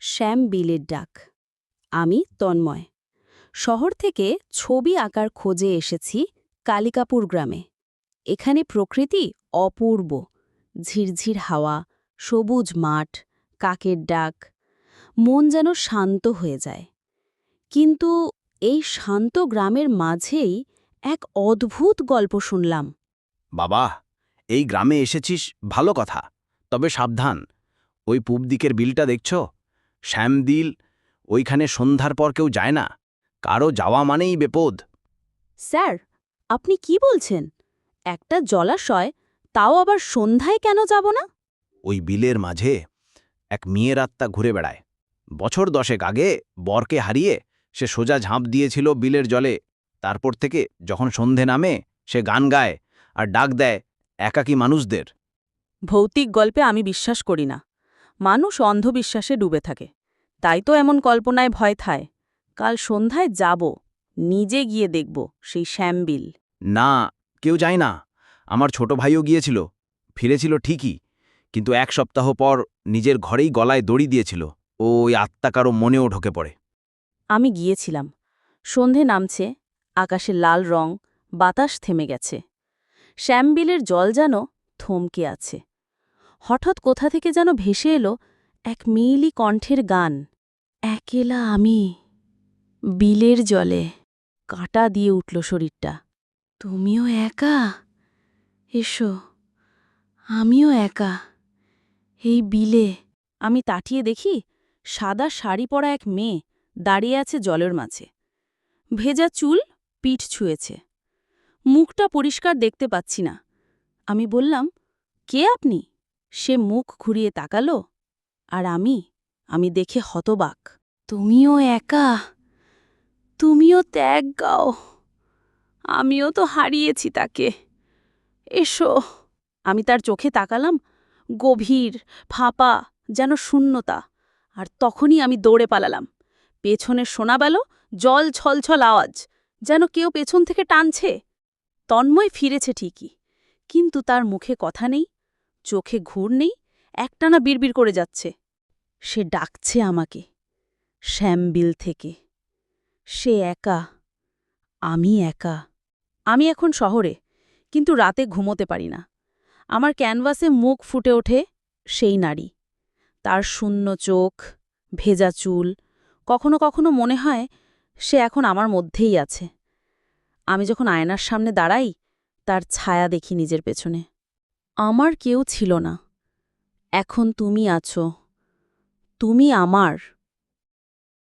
শ্যাম বিলের ডাক। আমি তন্ময়। শহর থেকে ছবি আঁকার খোঁজে এসেছি কালিকাপুর গ্রামে। এখানে প্রকৃতি অপূর্ব। ঝিরঝির হাওয়া, সবুজ মাঠ, কাকের ডাক, মন যেন শান্ত হয়ে যায়। কিন্তু এই শান্ত গ্রামের মাঝেই এক অদ্ভুত গল্প শুনলাম। বাবা, এই গ্রামে এসেছিস ভালো কথা, তবে সাবধান। ওই পূব দিকের বিলটা দেখছ? শ্যামদিল। ওইখানে সন্ধ্যার পর কেউ যায় না। কারো যাওয়া মানেই বিপদ। স্যার, আপনি কি বলছেন? একটা জলাশয়, তাও আবার সন্ধ্যায় কেন যাব না? ওই বিলের মাঝে এক মেয়ের আত্মা ঘুরে বেড়ায়। বছর 10 আগে বরকে হারিয়ে সে সোজা ঝাঁপ দিয়েছিল বিলের জলে। তারপর থেকে যখন সন্ধে নামে সে গান গায় আর ডাক দেয় একাকী মানুষদের। ভৌতিক গল্পে আমি বিশ্বাস করি না। মানুষ অন্ধবিশ্বাসে ডুবে থাকে, তাই তো এমন কল্পনায় ভয় থায়। কাল সন্ধ্যায় যাব, নিজে গিয়ে দেখব সেই শ্যামবিল। না, কেউ যায় না। আমার ছোট ভাইও গিয়েছিল, ফিরেছিল ঠিকই, কিন্তু 1 সপ্তাহ পর নিজের ঘরেই গলায় দড়ি দিয়েছিল। ও ওই আত্মা কারো মনেও ঢোকে পড়ে। আমি গিয়েছিলাম। সন্ধে নামছে, আকাশে লাল রং, বাতাস থেমে গেছে। শ্যামবিলের জল যেন থমকে আছে। হঠাৎ কোথা থেকে যেন ভেসে এলো এক মেয়েলি কণ্ঠের গান। একেলা আমি, বিলের জলে। কাঁটা দিয়ে উঠল শরীরটা। তুমিও একা? এসো, আমিও একা এই বিলে। আমি তাকিয়ে দেখি সাদা শাড়ি পরা এক মেয়ে দাঁড়িয়ে আছে জলের মাঝে। ভেজা চুল, পিঠ ছুঁয়েছে। মুখটা পরিষ্কার দেখতে পাচ্ছি না। আমি বললাম, কে আপনি? সে মুখ ঘুরিয়ে তাকালো, আর আমি দেখে হতবাক। তুমিও একা? তুমিও ত্যাগ গাও? আমিও তো হারিয়েছি তাকে। এসো। আমি তার চোখে তাকালাম, গভীর, ফাঁপা, যেন শূন্যতা। আর তখনই আমি দৌড়ে পালালাম। পেছনে শোনা গেল জল ছলছল আওয়াজ, যেন কেউ পেছন থেকে টানছে। তন্ময় ফিরেছে ঠিকই, কিন্তু তার মুখে কথা নেই, চোখে ঘুর নেই, একটানা বিড়বিড় করে যাচ্ছে। সে ডাকছে আমাকে শ্যামবিল থেকে। সে একা, আমি একা। আমি এখন শহরে, কিন্তু রাতে ঘুমোতে পারি না। আমার ক্যানভাসে মুখ ফুটে ওঠে সেই নারী। তার শূন্য চোখ, ভেজা চুল। কখনো কখনো মনে হয় সে এখন আমার মধ্যেই আছে। আমি যখন আয়নার সামনে দাঁড়াই, তার ছায়া দেখি নিজের পেছনে। আমার কেউ ছিল না, এখন তুমি আছো। তুমি আমার।